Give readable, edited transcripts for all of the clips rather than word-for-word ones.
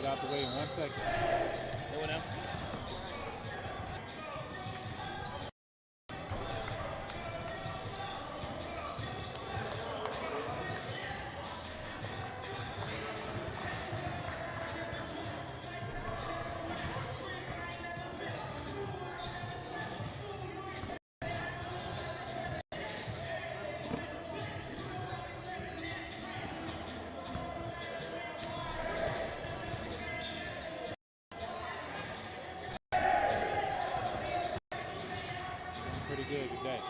Get out the way in 1 second. Go now. Pretty good today.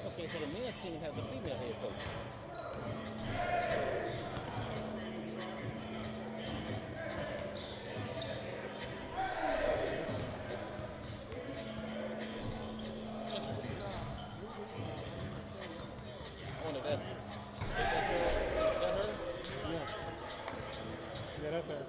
Okay, so the men's team has a female head coach. Interesting. I wonder if that's her. Is that her? Yeah. Yeah, that's her.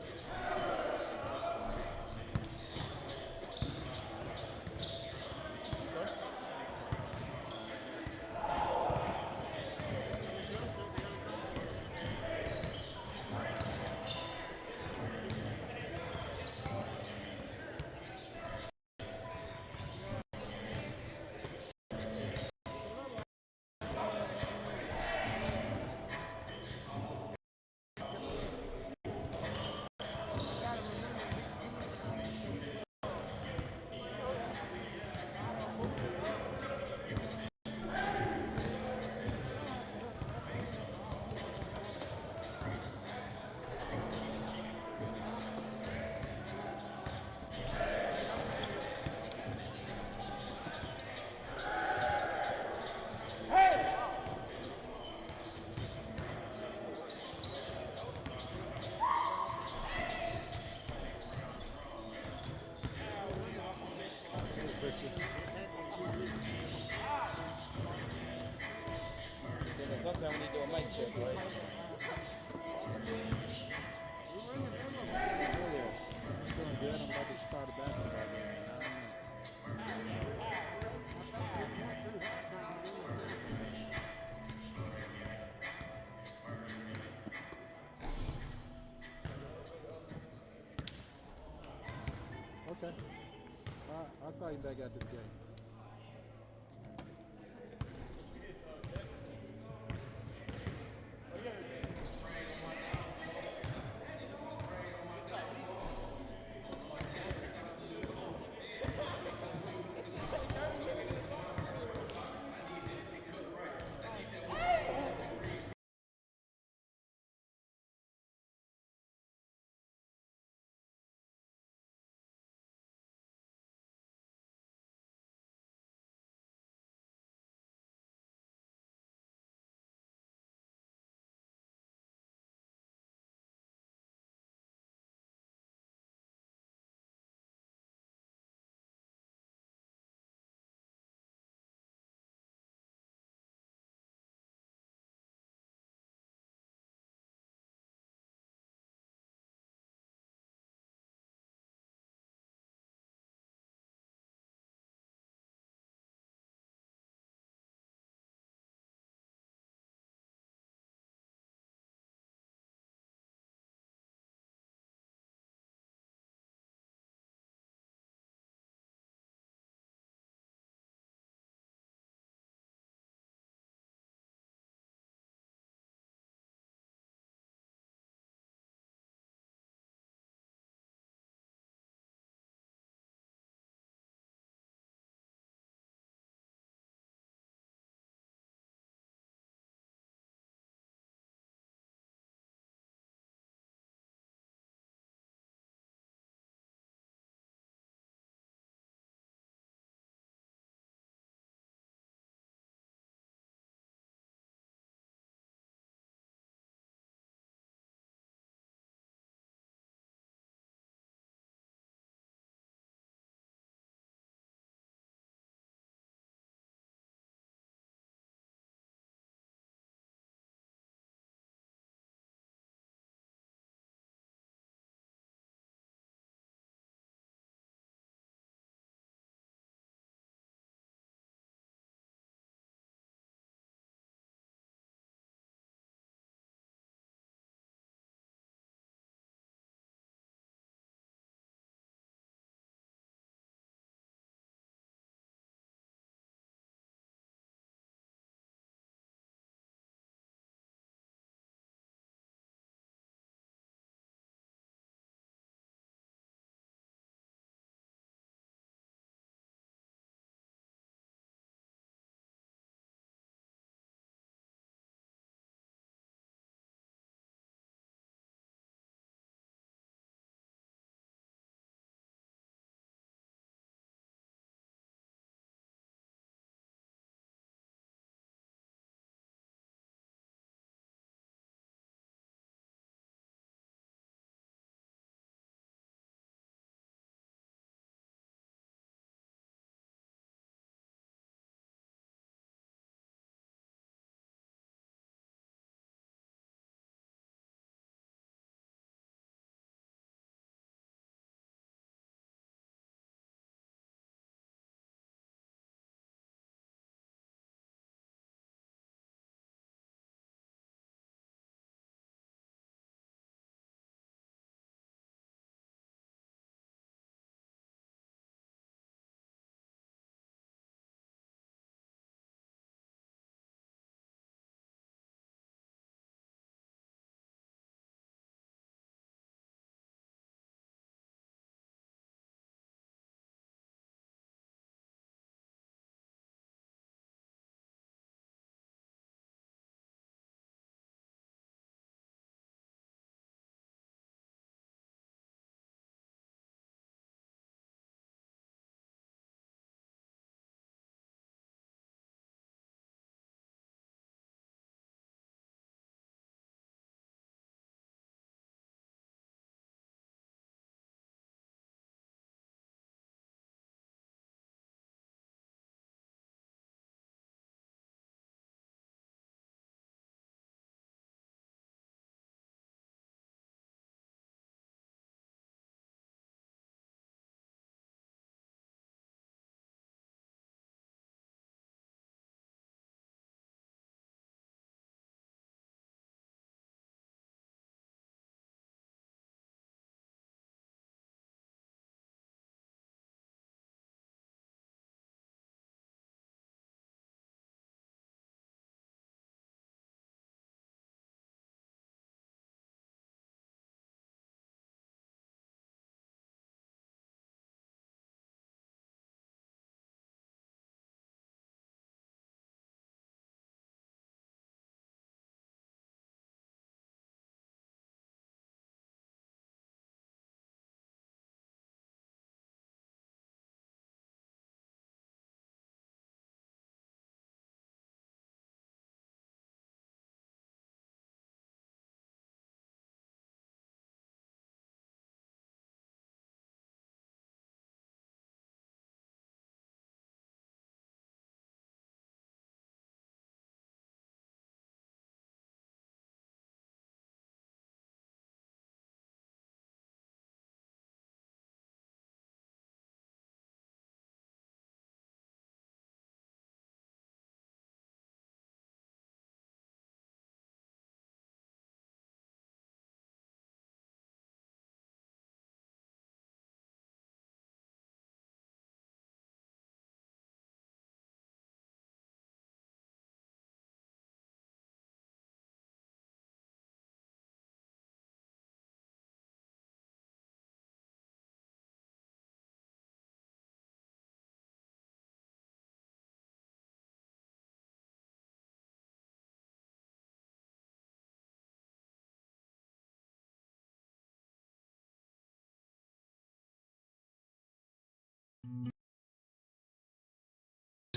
Sometimes we need to do a mic check, right? Doing good. I'm about to start a basketball game. Okay. I'll call you back after the game.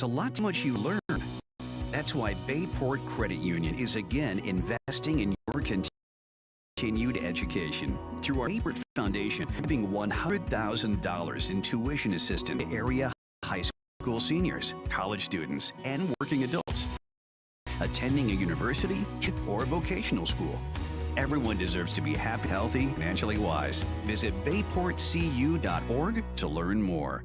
a lot too much you learn. That's why Bayport Credit Union is again investing in your continued education. Through our Bayport Foundation, giving $100,000 in tuition assistance to area high school seniors, college students, and working adults attending a university or vocational school. Everyone deserves to be happy, healthy, financially wise. Visit bayportcu.org to learn more.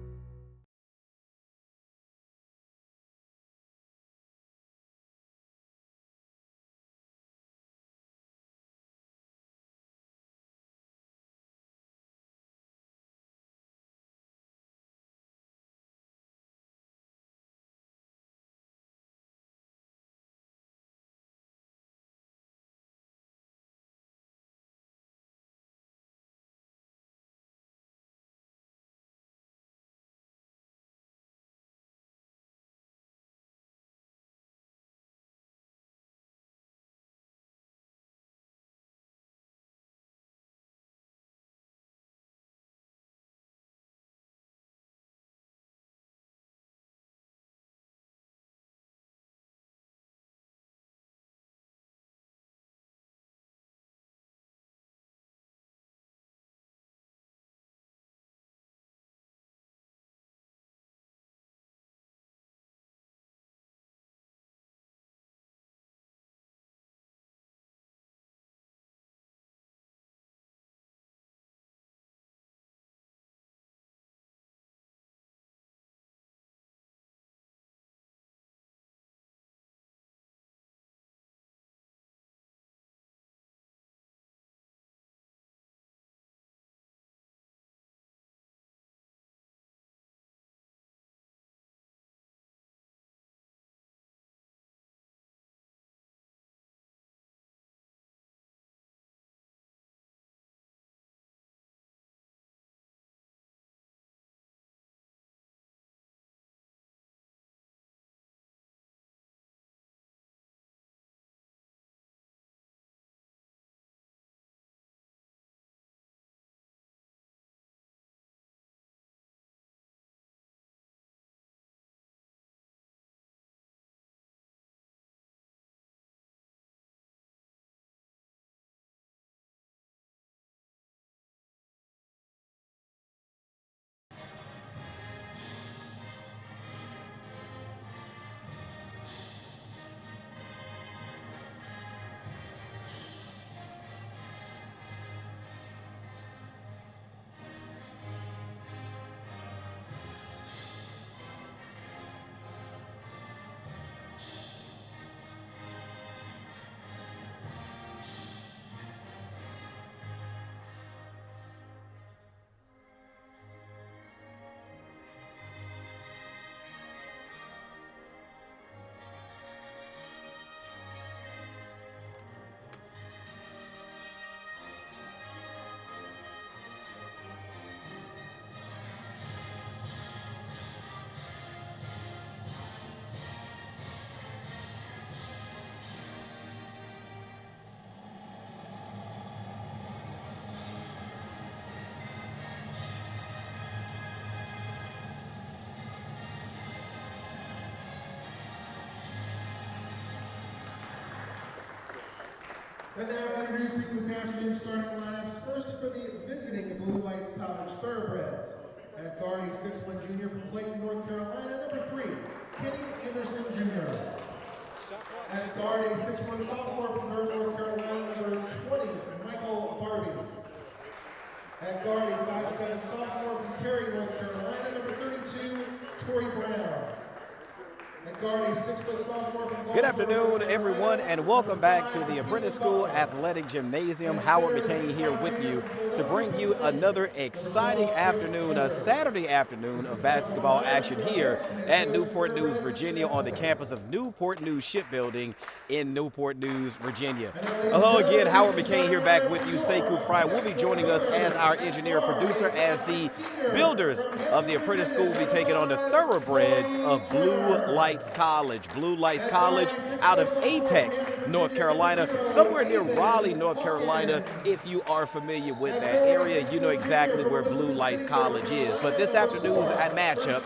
And now introducing this afternoon's starting lineups. First for the visiting Blue Lights College Thoroughbreds. At guard, a 6'1" junior from Clayton, North Carolina, number 3, Kenny Anderson Jr. At guard, a 6'1" sophomore from Durham, North Carolina, number 20, Michael Barbie. At guard, a 5'7" sophomore from Cary, North Carolina, number 32, Tori Brown. Good afternoon, everyone, and welcome back to the Apprentice School Athletic Gymnasium. Howard McCain here with you to bring you another exciting afternoon, a Saturday afternoon of basketball action here at Newport News, Virginia, on the campus of Newport News Shipbuilding in Newport News, Virginia. Hello again, Howard McCain here back with you. Sekou Fry will be joining us as our engineer producer as the builders of the Apprentice School will be taking on the thoroughbreds of Blue Lights College. Blue Lights College out of Apex, North Carolina, somewhere near Raleigh, North Carolina. If you are familiar with that area, you know exactly where Blue Lights College is. But this afternoon's matchup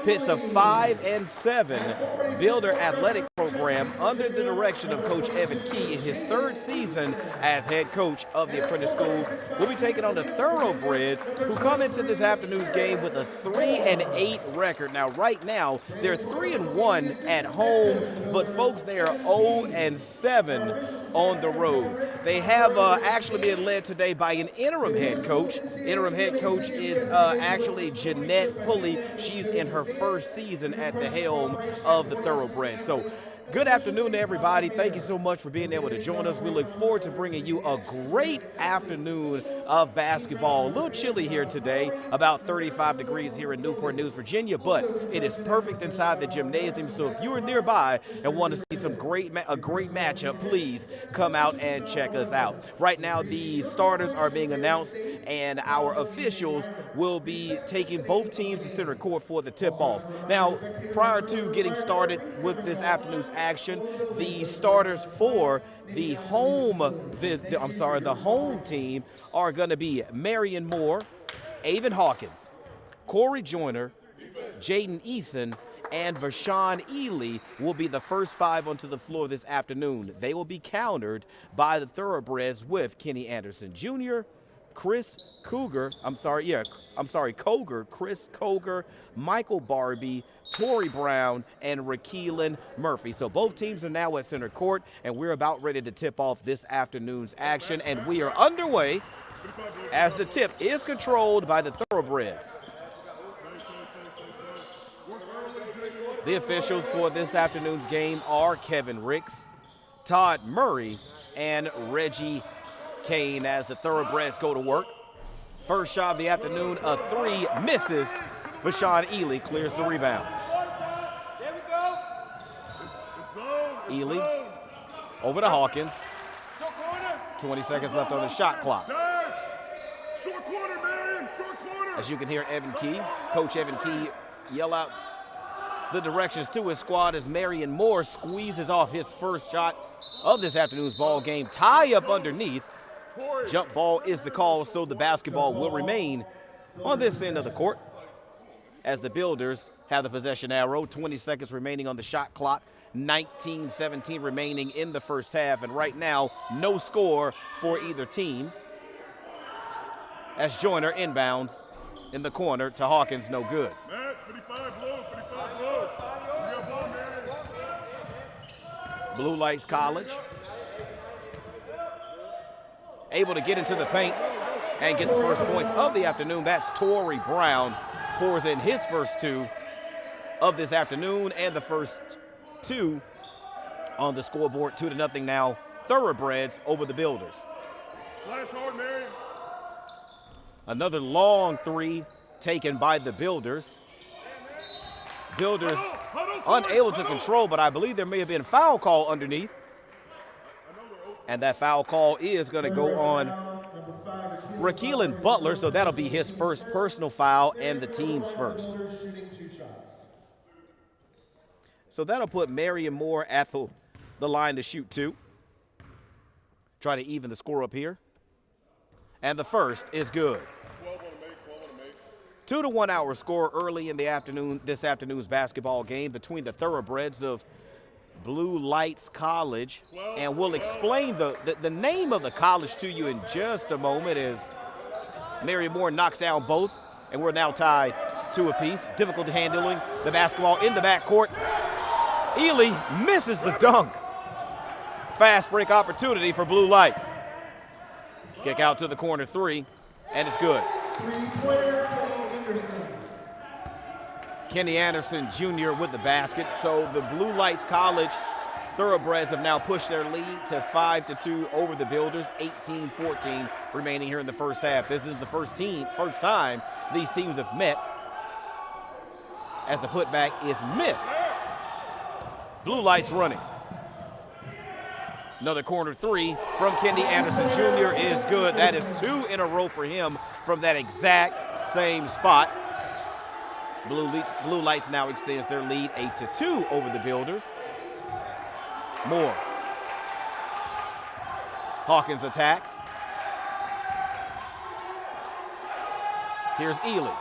pits a 5-7 Builder athletic program under the direction of Coach Evan Key in his third season as head coach of the Apprentice School. We'll be taking on the Thoroughbreds, who come into this afternoon's game with a 3-8 record. Now, right now, they're 3-1 at home, but folks, they are 0-7 on the road. They have actually been led today by an interim head coach. Interim head coach is actually Jeanette Pulley. She's in her first season at the helm of the Thoroughbreds. So, good afternoon to everybody. Thank you so much for being able to join us. We look forward to bringing you a great afternoon of basketball. A little chilly here today, about 35 degrees here in Newport News, Virginia, but it is perfect inside the gymnasium. So if you are nearby and want to see some a great matchup, please come out and check us out. Right now, the starters are being announced, and our officials will be taking both teams to center court for the tip-off. Now, prior to getting started with this afternoon's action, the starters for the home team are going to be Marion Moore, Avon Hawkins, Corey Joyner, Jaden Eason, and Vashawn Ely will be the first five onto the floor this afternoon. They will be countered by the Thoroughbreds with Kenny Anderson Jr., Chris Coger, Chris Coger, Michael Barbie, Torrey Brown, and Rakeelan Murphy. So both teams are now at center court, and we're about ready to tip off this afternoon's action, and we are underway as the tip is controlled by the Thoroughbreds. The officials for this afternoon's game are Kevin Ricks, Todd Murray, and Reggie Kane as the Thoroughbreds go to work. First shot of the afternoon, a three, misses. Vashawn Ely clears the rebound. There we go. Ely over to Hawkins. Short corner. 20 seconds left on the shot clock. Short corner, Marion, short corner. As you can hear Coach Evan Key yell out the directions to his squad as Marion Moore squeezes off his first shot of this afternoon's ball game. Tie up underneath. Jump ball is the call, so the basketball will remain on this end of the court as the Builders have the possession arrow. 20 seconds remaining on the shot clock. 19-17 remaining in the first half, and right now, no score for either team. As Joyner inbounds in the corner to Hawkins, no good. Match, 55 low, 55 low. You got ball, Marion. Blue Lights College able to get into the paint and get the first points of the afternoon. That's Torrey Brown, pours in his first two of this afternoon, and the first two on the scoreboard. 2-0 now. Thoroughbreds over the Builders. Flash hard, Marion. Another long three taken by the Builders. Builders unable to control, but I believe there may have been a foul call underneath. And that foul call is going to go on Rakeelan Butler, so that'll be his first personal foul and the team's first. So that'll put Marion Moore at the line to shoot two. Try to even the score up here. And the first is good. 2-1 our score early in the afternoon, this afternoon's basketball game between the Thoroughbreds of Blue Lights College. And we'll explain the name of the college to you in just a moment as Marion Moore knocks down both, and we're now tied 2 apiece. Difficult handling the basketball in the backcourt. Ely misses the dunk. Fast break opportunity for Blue Lights. Kick out to the corner three, and it's good. Three-pointer, Kenny Anderson. Kenny Anderson Jr. with the basket. So the Blue Lights College Thoroughbreds have now pushed their lead to 5-2 over the Builders. 18-14 remaining here in the first half. This is the first time these teams have met as the putback is missed. Blue Lights running. Another corner three from Kenny Anderson Jr. is good. That is 2 in a row for him from that exact same spot. Blue Lights now extends their lead 8-2 over the Builders. Moore. Hawkins attacks. Here's Ely.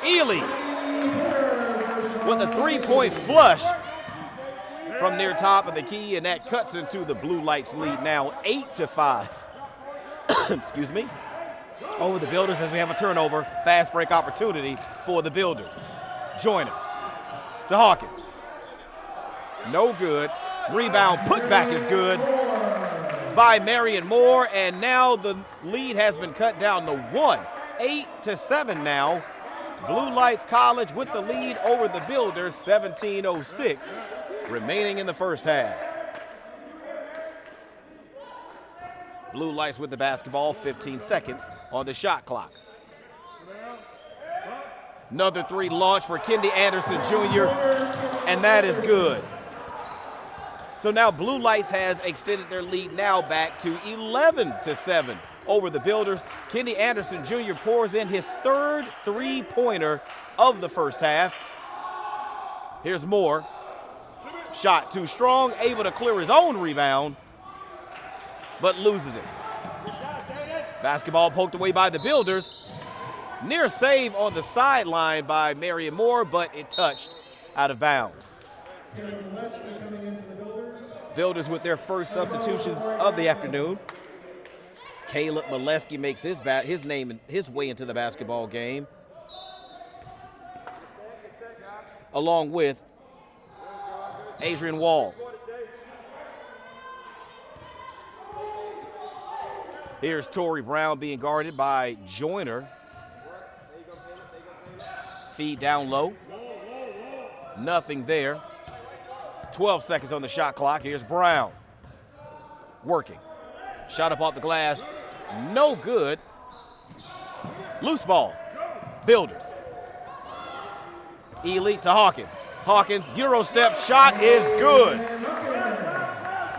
Ely with a three-point flush from near top of the key, and that cuts into the Blue Lights lead now 8-5. Excuse me. Over the Builders as we have a turnover. Fast break opportunity for the Builders. Joyner to Hawkins. No good. Rebound putback is good by Marion Moore, and now the lead has been cut down to 1. 8-7 now. Blue Lights College with the lead over the Builders, 17:06 remaining in the first half. Blue Lights with the basketball, 15 seconds on the shot clock. Another three launch for Kendi Anderson Jr., and that is good. So now Blue Lights has extended their lead now back to 11-7 over the Builders. Kendi Anderson Jr. pours in his third three-pointer of the first half. Here's Moore. Shot too strong, able to clear his own rebound, but loses it. Basketball poked away by the Builders. Near save on the sideline by Marion Moore, but it touched out of bounds. Builders with their first substitutions of the afternoon. Caleb Molesky makes his way into the basketball game, along with Adrian Wall. Here's Torrey Brown being guarded by Joyner. Feed down low. Nothing there. 12 seconds on the shot clock. Here's Brown. Working. Shot up off the glass. No good. Loose ball. Builders. Elite to Hawkins. Hawkins, Euro step shot is good.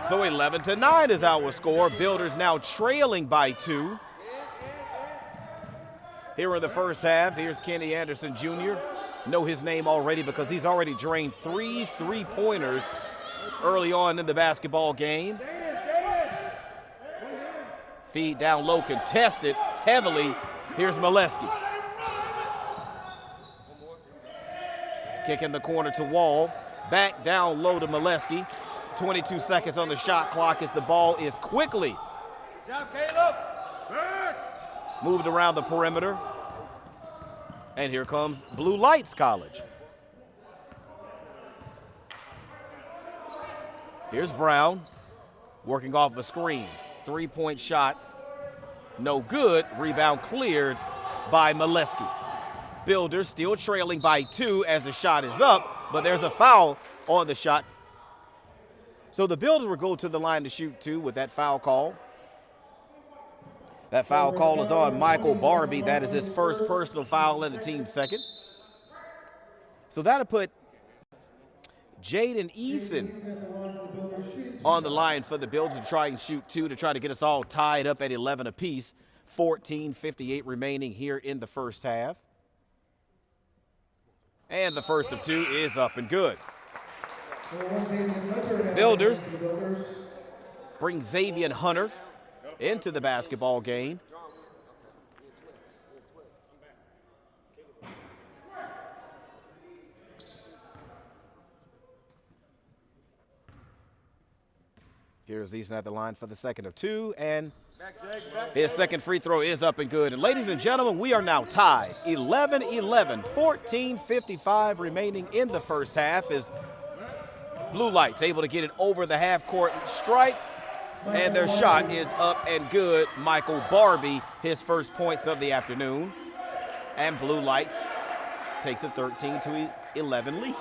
So 11-9 is our score. Builders now trailing by 2. Here in the first half, here's Kendi Anderson Jr. Know his name already because he's already drained 3 3-pointers early on in the basketball game. Feed down low, contested heavily. Here's Molesky. Kick in the corner to Wall. Back down low to Molesky. 22 seconds on the shot clock as the ball is quickly moved around the perimeter. And here comes Blue Lights College. Here's Brown working off a screen. 3-point shot, no good. Rebound cleared by Molesky. Builders still trailing by 2 as the shot is up, but there's a foul on the shot. So the Builders will go to the line to shoot 2 with that foul call. That foul call is on Michael Barbie. That is his first personal foul and the team's second. So that'll put Jaden Eason on the line for the Builders to try and shoot 2 to try to get us all tied up at 11 apiece. 14:58 remaining here in the first half. And the first of 2 is up and good. Builders bring Xavier Hunter into the basketball game. Here's Eason at the line for the second of 2, and his second free throw is up and good. And ladies and gentlemen, we are now tied 11-11, 14:55 remaining in the first half as Blue Lights able to get it over the half-court stripe, and their shot is up and good. Michael Barbie, his first points of the afternoon, and Blue Lights takes a 13-11 lead.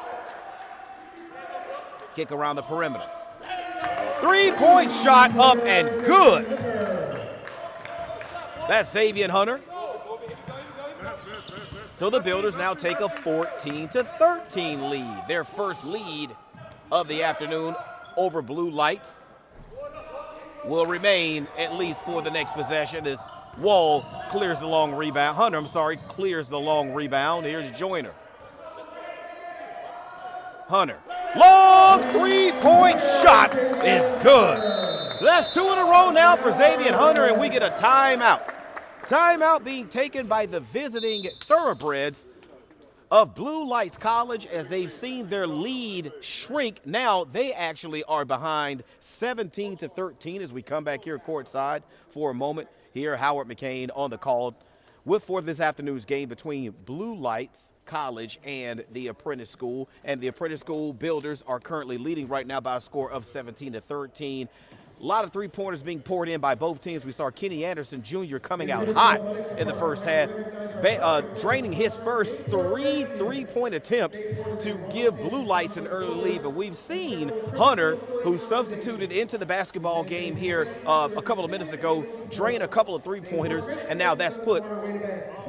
Kick around the perimeter. 3-point shot up and good. That's Xavier Hunter. So the Builders now take a 14-13 lead, their first lead of the afternoon over Blue Lights. Will remain at least for the next possession as Wall clears the long rebound. Hunter, clears the long rebound. Here's Joyner. Hunter. Long 3-point shot is good. So that's 2 in a row now for Xavier Hunter, and we get a timeout. Timeout being taken by the visiting Thoroughbreds of Blue Lights College as they've seen their lead shrink. Now they actually are behind 17-13 as we come back here courtside for a moment. Here, Howard McCain on the call for this afternoon's game between Blue Lights College and the Apprentice School. And the Apprentice School Builders are currently leading right now by a score of 17-13. A lot of three-pointers being poured in by both teams. We saw Kenny Anderson Jr. coming out hot in the first half, draining his first three-point attempts to give Blue Lights an early lead. But we've seen Hunter, who substituted into the basketball game here a couple of minutes ago, drain a couple of three-pointers, and now that's put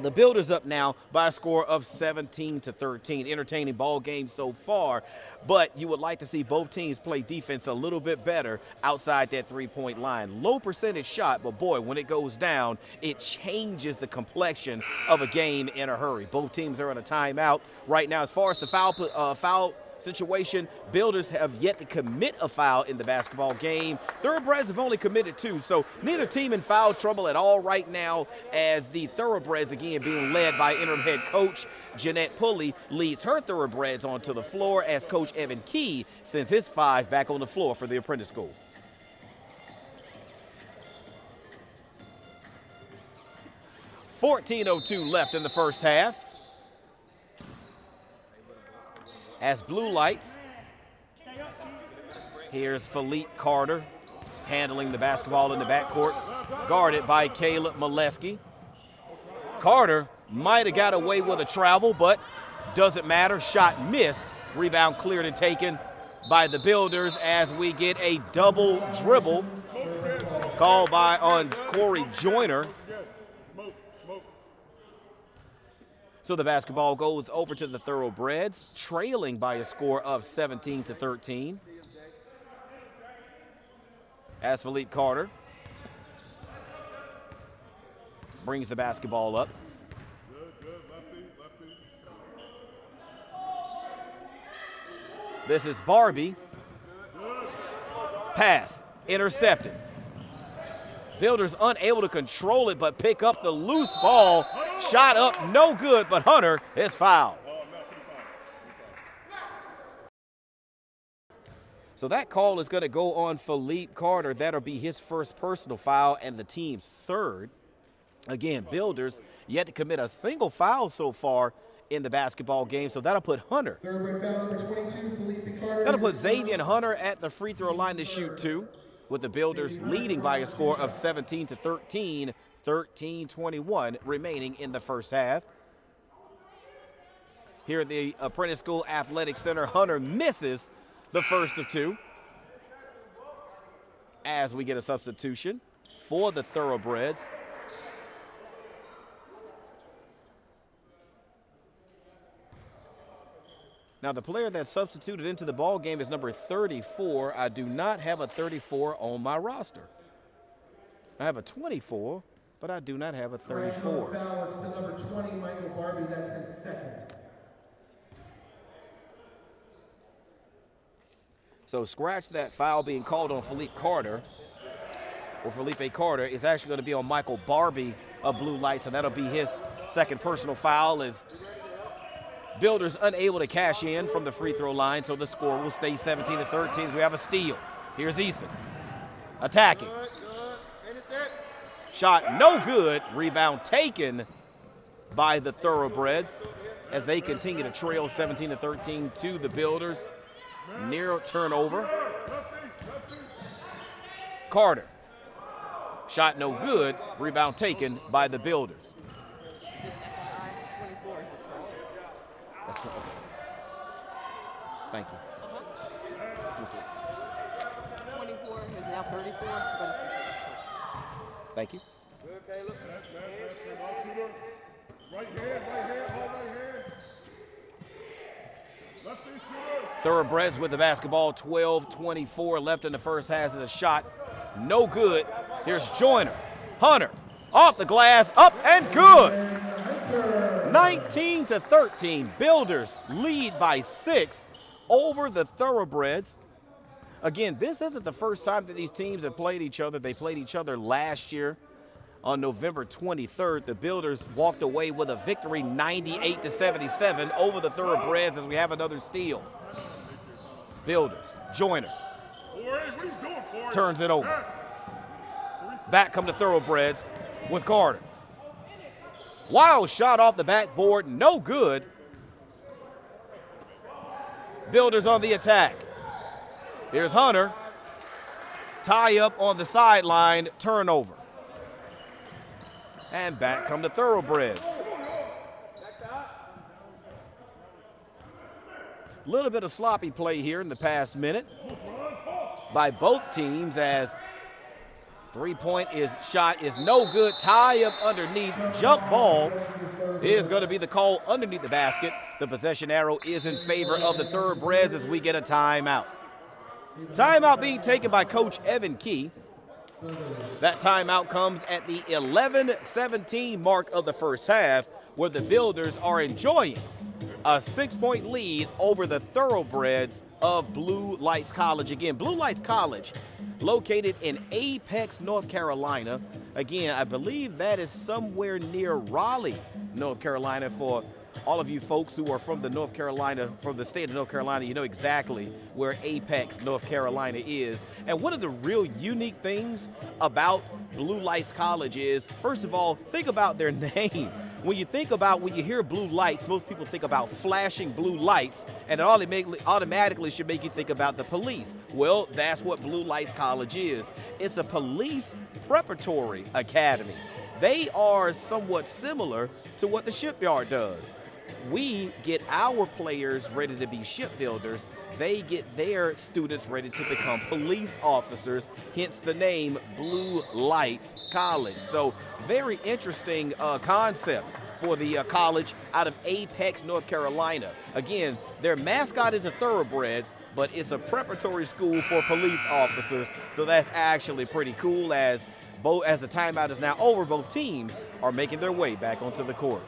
the Builders up now by a score of 17-13. Entertaining ball game so far, but you would like to see both teams play defense a little bit better outside that three-point line. Low percentage shot, but boy, when it goes down, it changes the complexion of a game in a hurry. Both teams are on a timeout right now. As far as the foul situation, Builders have yet to commit a foul in the basketball game. Thoroughbreds have only committed 2, so neither team in foul trouble at all right now, as the Thoroughbreds again being led by interim head coach Jeanette Pulley leads her Thoroughbreds onto the floor as Coach Evan Key sends his 5 back on the floor for the Apprentice School. 14:02 left in the first half. As Blue Lights, here's Philippe Carter handling the basketball in the backcourt, guarded by Caleb Molesky. Carter might have got away with a travel, but doesn't matter. Shot missed. Rebound cleared and taken by the Builders as we get a double dribble called on Corey Joyner. So the basketball goes over to the Thoroughbreds, trailing by a score of 17-13. As Philippe Carter brings the basketball up. This is Barbie. Pass, intercepted. Builders unable to control it, but pick up the loose ball. Shot up, no good, but Hunter is fouled. So that call is going to go on Philippe Carter. That'll be his first personal foul and the team's third. Again, Builders yet to commit a single foul so far in the basketball game, so that'll put Hunter. Thoroughbred foul number 22, Felipe Carter. That'll put Xavier Hunter at the free throw line to shoot 2, with the Builders leading by a score of 17-13, 13:21 remaining in the first half. Here at the Apprentice School Athletic Center, Hunter misses the first of 2 as we get a substitution for the Thoroughbreds. Now, the player that substituted into the ball game is number 34. I do not have a 34 on my roster. I have a 24, but I do not have a 34. Foul is to number 20, Michael Barbie. That's his second. So scratch that foul being called on Philippe Carter, or Felipe Carter. Is actually going to be on Michael Barbie of Blue Lights, and that'll be his second personal foul. As Builders unable to cash in from the free throw line, so the score will stay 17-13 as we have a steal. Here's Eason attacking. Shot no good. Rebound taken by the Thoroughbreds as they continue to trail 17-13 to the Builders. Near turnover. Carter. Shot no good. Rebound taken by the Builders. That's okay. Thank you. Let's see. 24 is now 34, but it's Thank you. Right hand. Lefty shooter. Thoroughbreds with the basketball, 12:24 left in the first half of the shot. No good. Here's Joyner. Hunter off the glass, up and good. 19-13. Builders lead by 6 over the Thoroughbreds. Again, this isn't the first time that these teams have played each other. They played each other last year on November 23rd. The Builders walked away with a victory 98-77 over the Thoroughbreds as we have another steal. Builders, Joyner, turns it over. Back come the Thoroughbreds with Carter. Wild shot off the backboard, no good. Builders on the attack. Here's Hunter. Tie up on the sideline, turnover. And back come the Thoroughbreds. A little bit of sloppy play here in the past minute by both teams as three-point shot is no good. Tie up underneath. Jump ball is going to be the call underneath the basket. The possession arrow is in favor of the Thoroughbreds as we get a timeout. Timeout being taken by Coach Evan Key. That timeout comes at the 11:17 mark of the first half, where the Builders are enjoying a 6-point lead over the Thoroughbreds of Blue Lights College. Again, Blue Lights College, located in Apex, North Carolina. Again, I believe that is somewhere near Raleigh, North Carolina. For all of you folks who are from the state of North Carolina, you know exactly where Apex, North Carolina is. And one of the real unique things about Blue Lights College is, first of all, think about their name. When you hear blue lights, most people think about flashing blue lights, and it automatically should make you think about the police. Well, that's what Blue Lights College is. It's a police preparatory academy. They are somewhat similar to what the shipyard does. We get our players ready to be shipbuilders. They get their students ready to become police officers, hence the name Blue Lights College. So very interesting concept for the college out of Apex, North Carolina. Again, their mascot is a Thoroughbreds, but it's a preparatory school for police officers. So that's actually pretty cool. As the timeout is now over, both teams are making their way back onto the court.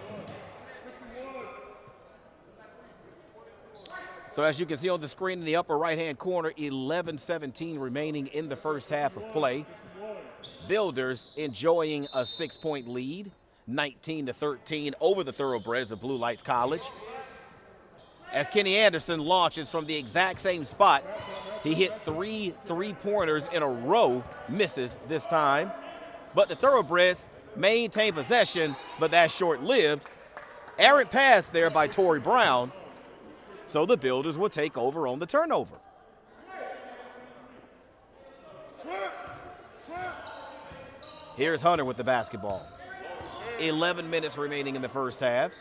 So as you can see on the screen in the upper right-hand corner, 11:17 remaining in the first half of play. Builders enjoying a 6-point lead, 19-13 over the Thoroughbreds of Blue Lights College. As Kenny Anderson launches from the exact same spot, he hit three three-pointers in a row, misses this time. But the Thoroughbreds maintain possession, but that's short-lived. Errant pass there by Torrey Brown. So the Builders will take over on the turnover. Here's Hunter with the basketball. 11 minutes remaining in the first half.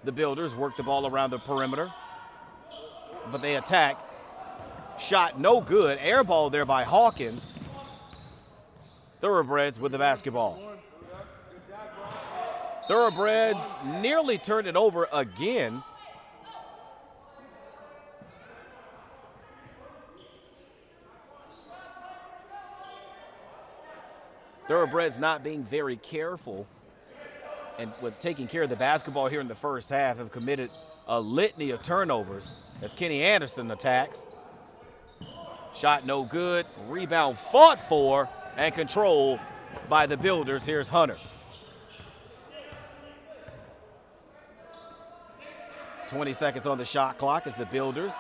The Builders work the ball around the perimeter, but they attack. Shot no good. Air ball there by Hawkins. Thoroughbreds with the basketball. Thoroughbreds nearly turned it over again. Thoroughbreds not being very careful and with taking care of the basketball here in the first half have committed a litany of turnovers as Kenny Anderson attacks. Shot no good. Rebound fought for and controlled by the Builders. Here's Hunter. 20 seconds on the shot clock as the Builders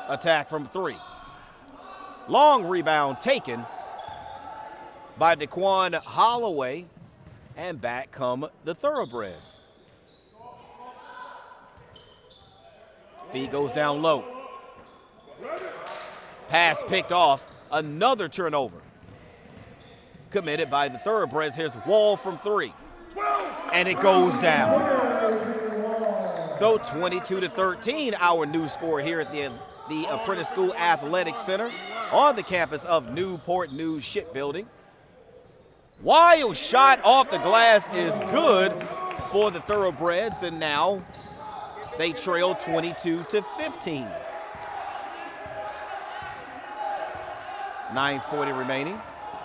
attack from three. Long rebound taken by Daquan Holloway, and back come the Thoroughbreds. Feed goes down low. Pass picked off, another turnover. Committed by the Thoroughbreds. Here's Wall from three, and it goes down. So 22-13, our new score here at the Apprentice School Athletic Center on the campus of Newport News Shipbuilding. Wild shot off the glass is good for the Thoroughbreds, and now they trail 22-15. 9:40 remaining.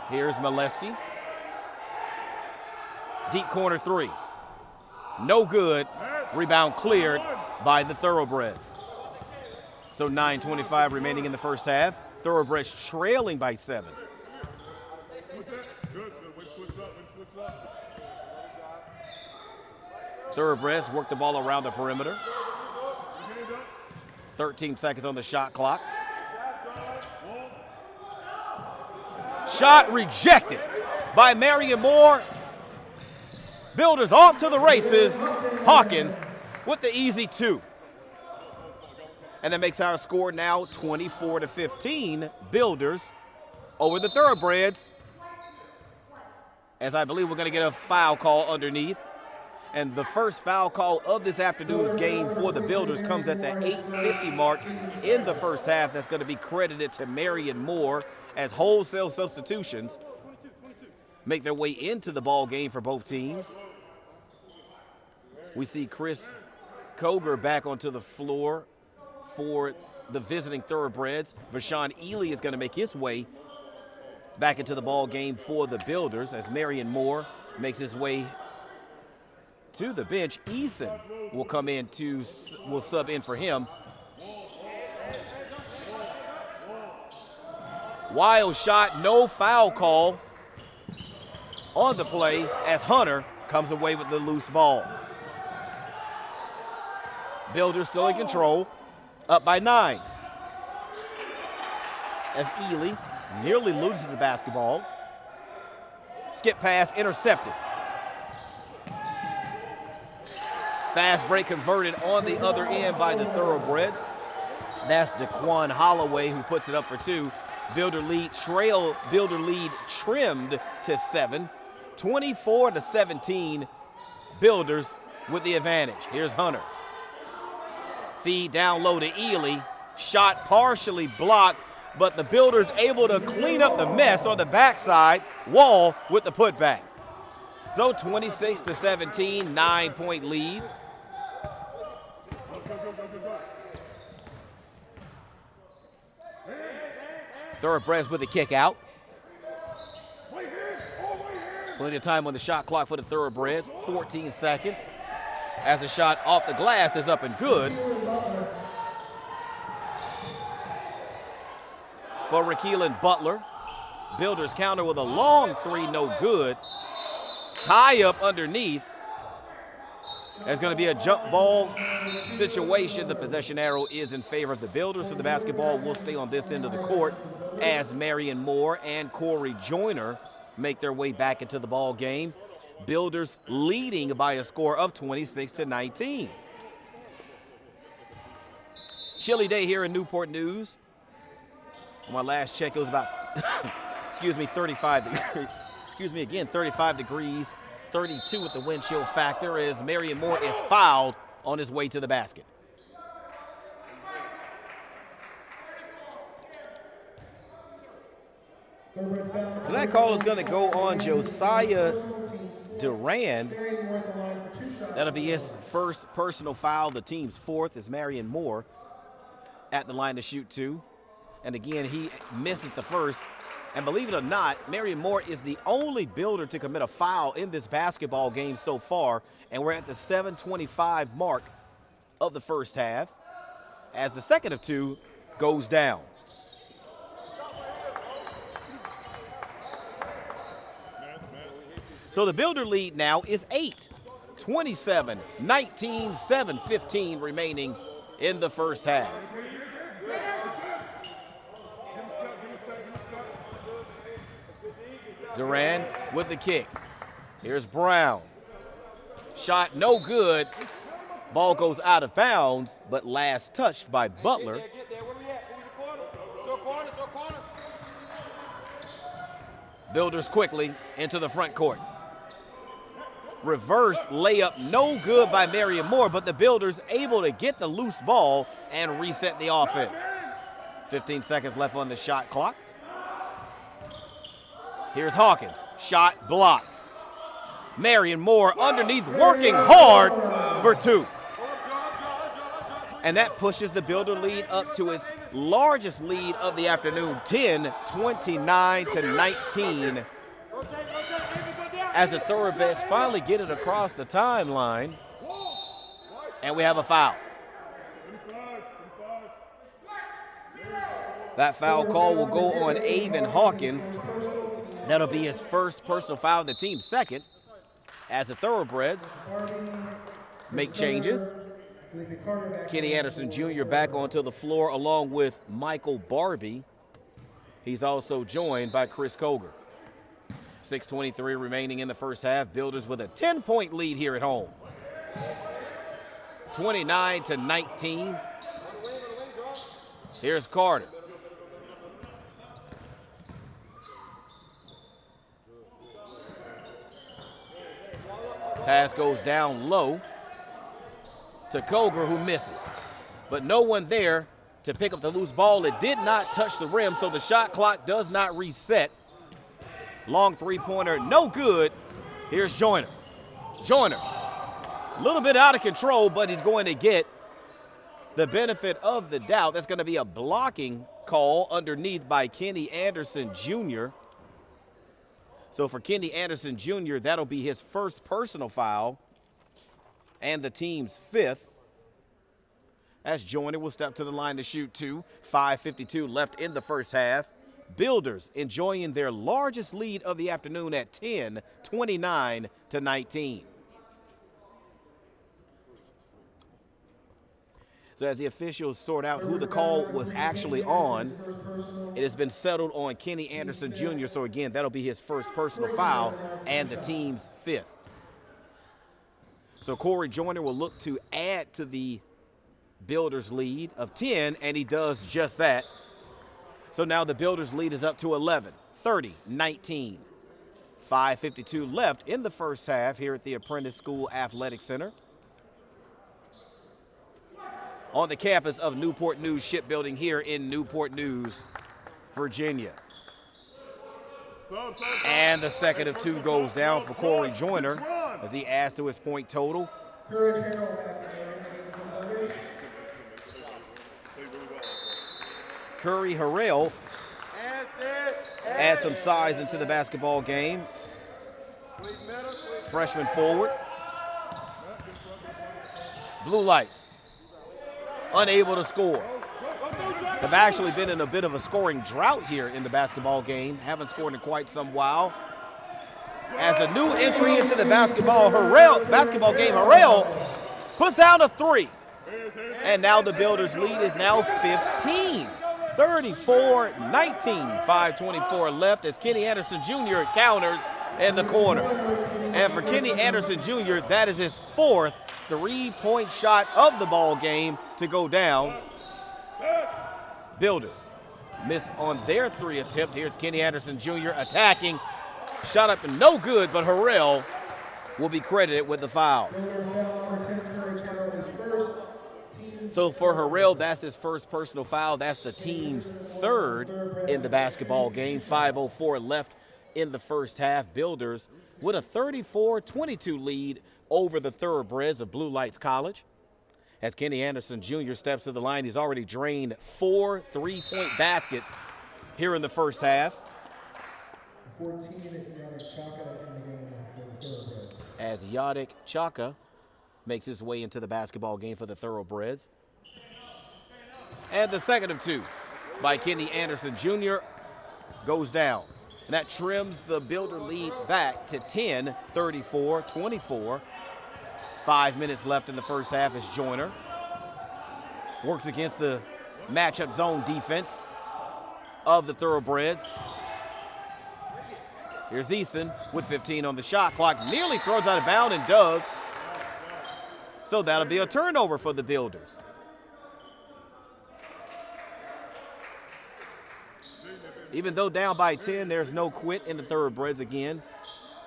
Here's Molesky. Deep corner three. No good. Rebound cleared by the Thoroughbreds. So 9:25 remaining in the first half. Thoroughbreds trailing by 7. Good. Way to switch Thoroughbreds work the ball around the perimeter. 13 seconds on the shot clock. Shot rejected by Marion Moore. Builders off to the races. Hawkins with the easy 2. And that makes our score now 24-15. Builders over the Thoroughbreds. As I believe we're going to get a foul call underneath. And the first foul call of this afternoon's game for the Builders comes at the 8:50 mark in the first half. That's going to be credited to Marion Moore as wholesale substitutions make their way into the ball game for both teams. We see Chris Koger back onto the floor for the visiting Thoroughbreds. Vashawn Ely is going to make his way back into the ball game for the Builders as Marion Moore makes his way to the bench. Eason will come in will sub in for him. Wild shot, no foul call on the play as Hunter comes away with the loose ball. Builders still in control, up by 9. As Ely nearly loses the basketball. Skip pass intercepted. Fast break converted on the other end by the Thoroughbreds. That's Daquan Holloway who puts it up for 2. Builder lead trimmed to 7. 24-17. Builders with the advantage. Here's Hunter. Feed down low to Ely. Shot partially blocked, but the Builders able to clean up the mess on the backside. Wall with the putback. So 26-17, 9-point lead. Thoroughbreds with a kick out. Plenty of time on the shot clock for the Thoroughbreds. 14 seconds. As the shot off the glass is up and good. For Rakeelan Butler. Builders counter with a long 3, no good. Tie up underneath. There's going to be a jump ball situation. The possession arrow is in favor of the Builders, so the basketball will stay on this end of the court as Marion Moore and Corey Joyner make their way back into the ball game. Builders leading by a score of 26-19. Chilly day here in Newport News. On my last check, it was about, 35 degrees. 35 degrees. 32 with the wind chill factor as Marion Moore is fouled on his way to the basket. So that call is going to go on Josiah Durand. That'll be his first personal foul, the team's 4th, as Marion Moore at the line to shoot 2. And again, he misses the first. And believe it or not, Marion Moore is the only Builder to commit a foul in this basketball game so far. And we're at the 7:25 mark of the first half as the second of 2 goes down. So the Builder lead now is 8. 27-19, 7:15 remaining in the first half. Durand with the kick. Here's Brown. Shot no good. Ball goes out of bounds, but last touched by Butler. Builders quickly into the front court. Reverse layup no good by Marion Moore, but the Builders able to get the loose ball and reset the offense. 15 seconds left on the shot clock. Here's Hawkins. Shot blocked. Marion Moore underneath working hard for 2. And that pushes the Builder lead up to its largest lead of the afternoon, 10-29-19. As the Thoroughbreds finally get it across the timeline. And we have a foul. That foul call will go on Avon Hawkins, That'll be his first personal foul, and the team's second, as the Thoroughbreds make changes. Kenny Anderson Jr. back onto the floor along with Michael Barbie. He's also joined by Chris Koger. 6:23 remaining in the first half. Builders with a 10-point lead here at home. 29-19. Here's Carter. Pass goes down low to Koger, who misses. But no one there to pick up the loose ball. It did not touch the rim, so the shot clock does not reset. Long three-pointer, no good. Here's Joyner. Joyner, a little bit out of control, but he's going to get the benefit of the doubt. That's going to be a blocking call underneath by Kenny Anderson Jr. So for Kenny Anderson Jr., that'll be his first personal foul and the team's fifth. As Joyner will step to the line to shoot two. 5:52 left in the first half. Builders enjoying their largest lead of the afternoon at 10, 29-19. So as the officials sort out who the call was actually on, it has been settled on Kenny Anderson Jr. So again, that'll be his first personal foul and the team's fifth. So Corey Joyner will look to add to the Builders lead of 10, and he does just that. So now the Builders lead is up to 11, 30-19. 5:52 left in the first half here at the Apprentice School Athletic Center. On the campus of Newport News Shipbuilding here in Newport News, Virginia. And the second of two goes down for Corey Joyner as he adds to his point total. Curry Harrell adds some size into the basketball game. Freshman forward. Blue Lights unable to score. Have actually been in a bit of a scoring drought here in the basketball game. Haven't scored in quite some while. As a new entry into the basketball game, Harrell puts down a three. And now the Builders lead is now 15. 34-19, 5:24 left as Kenny Anderson Jr. counters in the corner. And for Kenny Anderson Jr., that is his fourth three-point shot of the ball game to go down. Builders miss on their three attempt. Here's Kenny Anderson Jr. attacking. Shot up and no good, but Harrell will be credited with the foul. So for Harrell, that's his first personal foul. That's the team's third in the basketball game. 5:04 left in the first half. Builders with a 34-22 lead over the Thoroughbreds of Blue Lights College. As Kenny Anderson Jr. steps to the line, he's already drained 4 three-point baskets here in the first half. 14 Yadek Chaka in the game for the Thoroughbreds. As Yadek Chaka makes his way into the basketball game for the Thoroughbreds. And the second of two by Kenny Anderson Jr. goes down. And that trims the Builder lead back to 10, 34-24. 5 minutes left in the first half as Joyner works against the matchup zone defense of the Thoroughbreds. Here's Eason with 15 on the shot clock. Nearly throws out of bounds and does. So that'll be a turnover for the Builders. Even though down by 10, there's no quit in the Thoroughbreds again,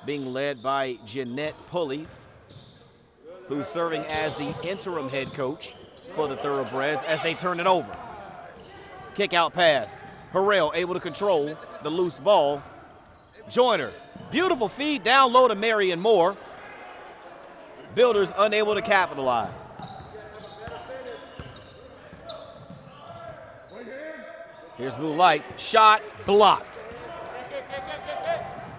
being led by Jeanette Pulley, who's serving as the interim head coach for the Thoroughbreds as they turn it over. Kick out pass. Harrell able to control the loose ball. Joyner, beautiful feed down low to Marion Moore. Builders unable to capitalize. Here's Blue Lights, shot blocked.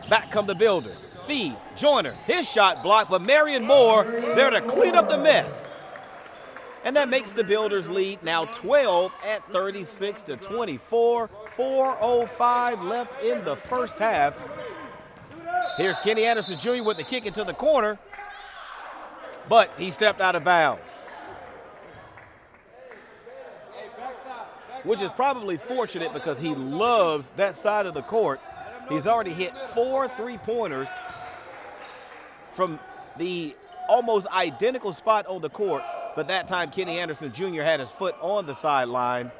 Back come the Builders. Feed, Joyner, his shot blocked, but Marion Moore there to clean up the mess. And that makes the Builders lead now 12 at 36-24. 4:05 left in the first half. Here's Kenny Anderson Jr. with the kick into the corner, but he stepped out of bounds, which is probably fortunate because he loves that side of the court. He's already hit 4 3-pointers from the almost identical spot on the court, but that time Kenny Anderson Jr. had his foot on the sideline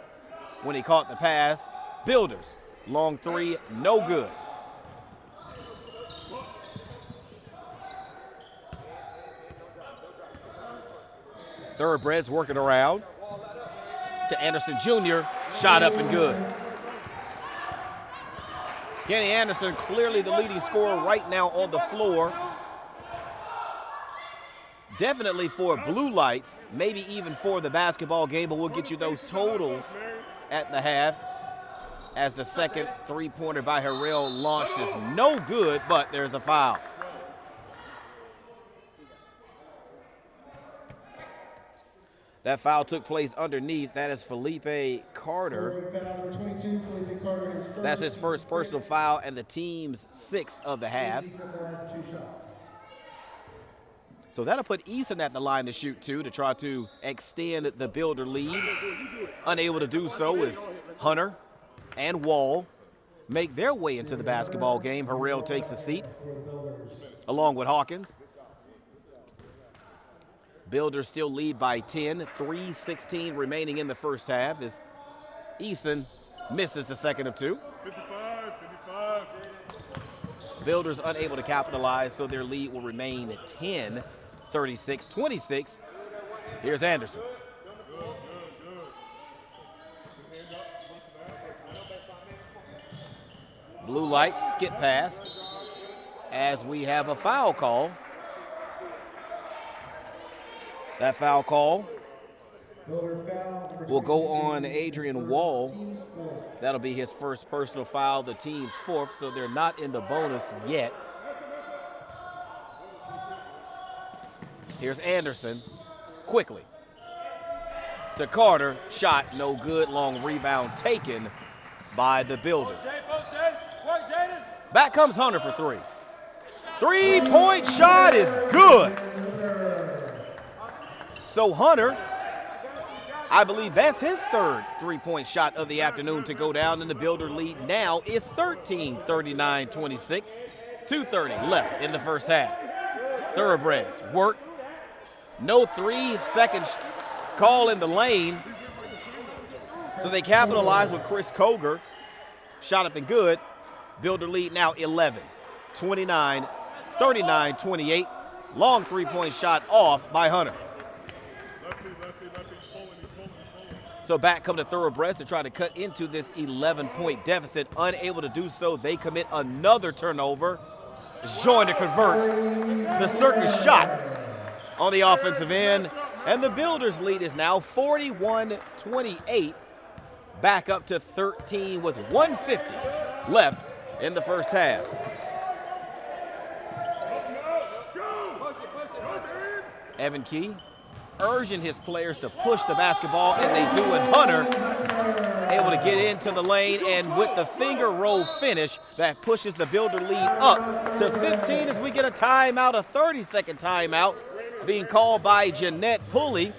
when he caught the pass. Builders, long 3, no good. Thoroughbreds working around to Anderson Jr., shot up and good. Kenny Anderson, clearly the leading scorer right now on the floor. Definitely for Blue Lights, maybe even for the basketball game, but we'll get you those totals at the half as the second 3-pointer by Harrell launched is no good, but there's a foul. That foul took place underneath. That is Felipe Carter. That's his first personal foul and the team's 6th of the half. So that'll put Easton at the line to shoot 2 to try to extend the Builder lead. Unable to do so is Hunter and Wall make their way into the basketball game. Harrell takes a seat along with Hawkins. Builders still lead by 10, 3:16 remaining in the first half as Easton misses the second of 2. 55. Builders unable to capitalize, so their lead will remain at 10, 36-26. Here's Anderson. Blue Lights skip pass as we have a foul call. That foul call will go on Adrian Wall. That'll be his first personal foul, the team's 4th, so they're not in the bonus yet. Here's Anderson, quickly to Carter, shot no good, long rebound taken by the Builders. Back comes Hunter for 3. 3-point shot is good. So Hunter, I believe that's his 3rd 3-point shot of the afternoon to go down, and the Builder lead now is 13, 39-26. 2:30 left in the first half. Thoroughbreds work. No 3-second call in the lane. So they capitalize with Chris Koger. Shot up and good. Builder lead now 11, 29, 39-28. Long 3-point shot off by Hunter. So back come the Thoroughbreds to try to cut into this 11-point deficit. Unable to do so, they commit another turnover. Joyner converts the circus shot on the offensive end. And the Builders lead is now 41-28. Back up to 13 with 150 left in the first half. Evan Key urging his players to push the basketball, and they do, and Hunter able to get into the lane, and with the finger roll finish, that pushes the Builder lead up to 15 as we get a timeout, a 30-second timeout being called by Jeanette Pulley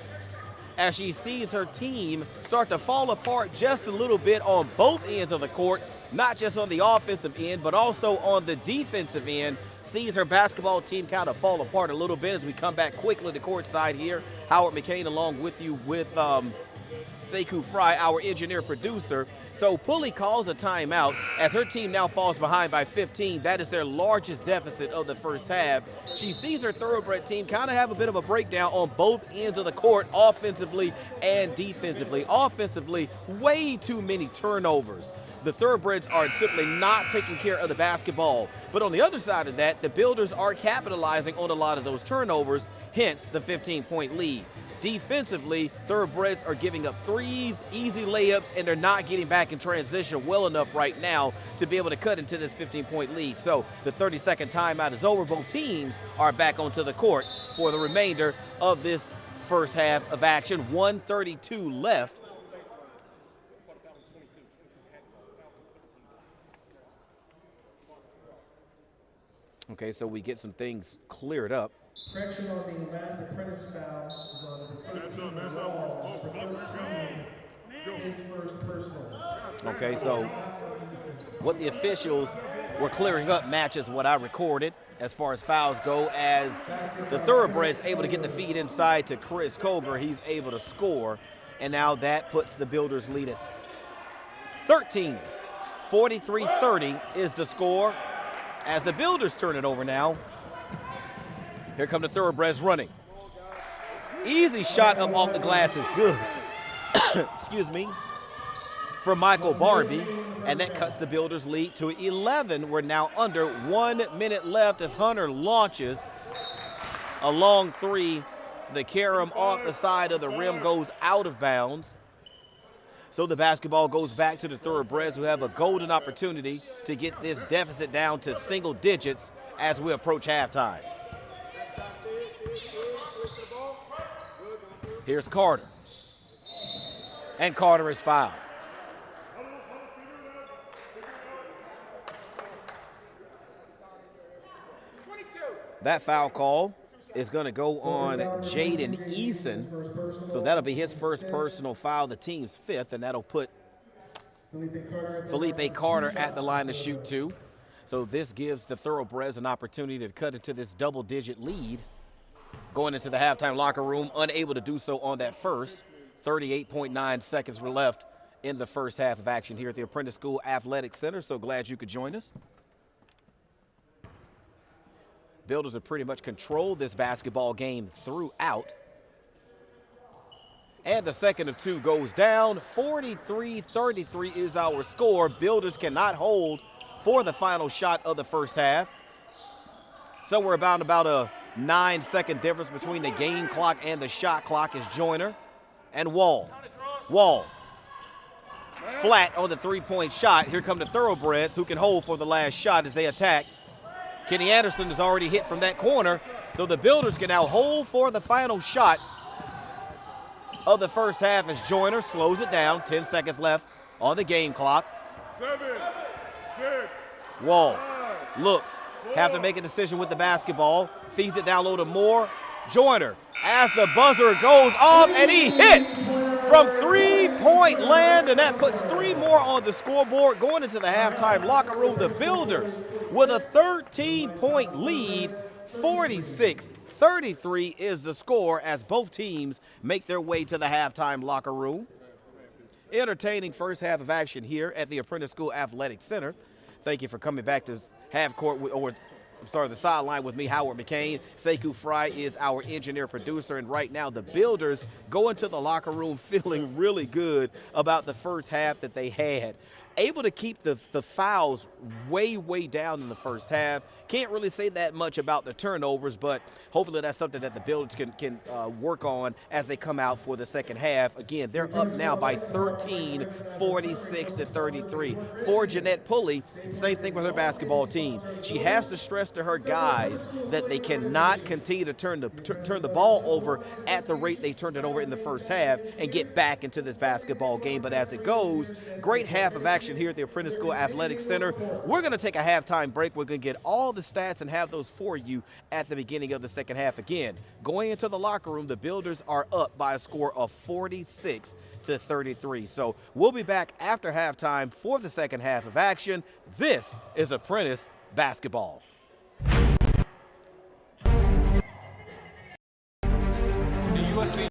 as she sees her team start to fall apart just a little bit on both ends of the court, not just on the offensive end, but also on the defensive end. Sees her basketball team kind of fall apart a little bit as we come back quickly to court side here. Howard McCain along with you with Sekou Fry, our engineer producer. So Pulley calls a timeout as her team now falls behind by 15. That is their largest deficit of the first half. She sees her Thoroughbred team kind of have a bit of a breakdown on both ends of the court, offensively and defensively. Offensively, way too many turnovers. The Thoroughbreds are simply not taking care of the basketball. But on the other side of that, the Builders are capitalizing on a lot of those turnovers, hence the 15-point lead. Defensively, Thoroughbreds are giving up threes, easy layups, and they're not getting back in transition well enough right now to be able to cut into this 15-point lead. So the 30-second timeout is over. Both teams are back onto the court for the remainder of this first half of action. 1:32 left. Okay, so we get some things cleared up. Correction on the last apprentice foul is on number 13. Man's Wall. up. Number 13, his first personal. Okay, so what the officials were clearing up matches what I recorded as far as fouls go, as the Thoroughbreds able to get the feed inside to Chris Koger. He's able to score, and now that puts the Builders lead at 13. 43-30 is the score as the Builders turn it over now. Here come the Thoroughbreds running. Easy shot up off the glass is good. Excuse me. For Michael Barbie, and that cuts the Builders lead to 11. We're now under 1 minute left as Hunter launches a long three. The carom off the side of the rim goes out of bounds. So the basketball goes back to the Thoroughbreds, who have a golden opportunity to get this deficit down to single digits as we approach halftime. Here's Carter. And Carter is fouled. That foul call is going to go on Jaden Eason. So that'll be his first personal foul, the team's fifth, and that'll put Felipe Carter at the line to shoot two. So this gives the Thoroughbreds an opportunity to cut into this double-digit lead. Going into the halftime locker room, unable to do so on that first. 38.9 seconds were left in the first half of action here at the Apprentice School Athletic Center. So glad you could join us. Builders have pretty much controlled this basketball game throughout. And the second of two goes down. 43-33 is our score. Builders cannot hold for the final shot of the first half. So we're about a 9-second difference between the game clock and the shot clock as Joyner and Wall. Wall. Flat on the three-point shot. Here come the Thoroughbreds, who can hold for the last shot as they attack. Kenny Anderson is already hit from that corner, so the Builders can now hold for the final shot of the first half as Joyner slows it down. 10 seconds left on the game clock. 7, 6, Wall looks, have to make a decision with the basketball, feeds it down low to Moore. Joyner, as the buzzer goes off, and he hits from three-point land, and that puts three more on the scoreboard. Going into the halftime locker room, the Builders with a 13-point lead. 46-33 is the score as both teams make their way to the halftime locker room. Entertaining first half of action here at the Apprentice School Athletic Center. Thank you for coming back to half court, the sideline with me, Howard McCain. Sekou Fry is our engineer producer, and right now the Builders go into the locker room feeling really good about the first half that they had. Able to keep the fouls way down in the first half. Can't really say that much about the turnovers, but hopefully that's something that the Builders can work on as they come out for the second half. Again, they're up now by 13, 46-33. For Jeanette Pulley, same thing with her basketball team. She has to stress to her guys that they cannot continue to turn the ball over at the rate they turned it over in the first half and get back into this basketball game. But as it goes, great half of action here at the Apprentice School Athletic Center. We're going to take a halftime break. We're going to get all the stats and have those for you at the beginning of the second half. Again, going into the locker room, the Builders are up by a score of 46-33. So we'll be back after halftime for the second half of action. This is Apprentice Basketball. The USC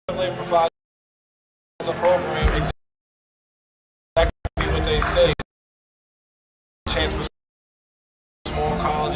provides a program exactly what they say. Chance for small college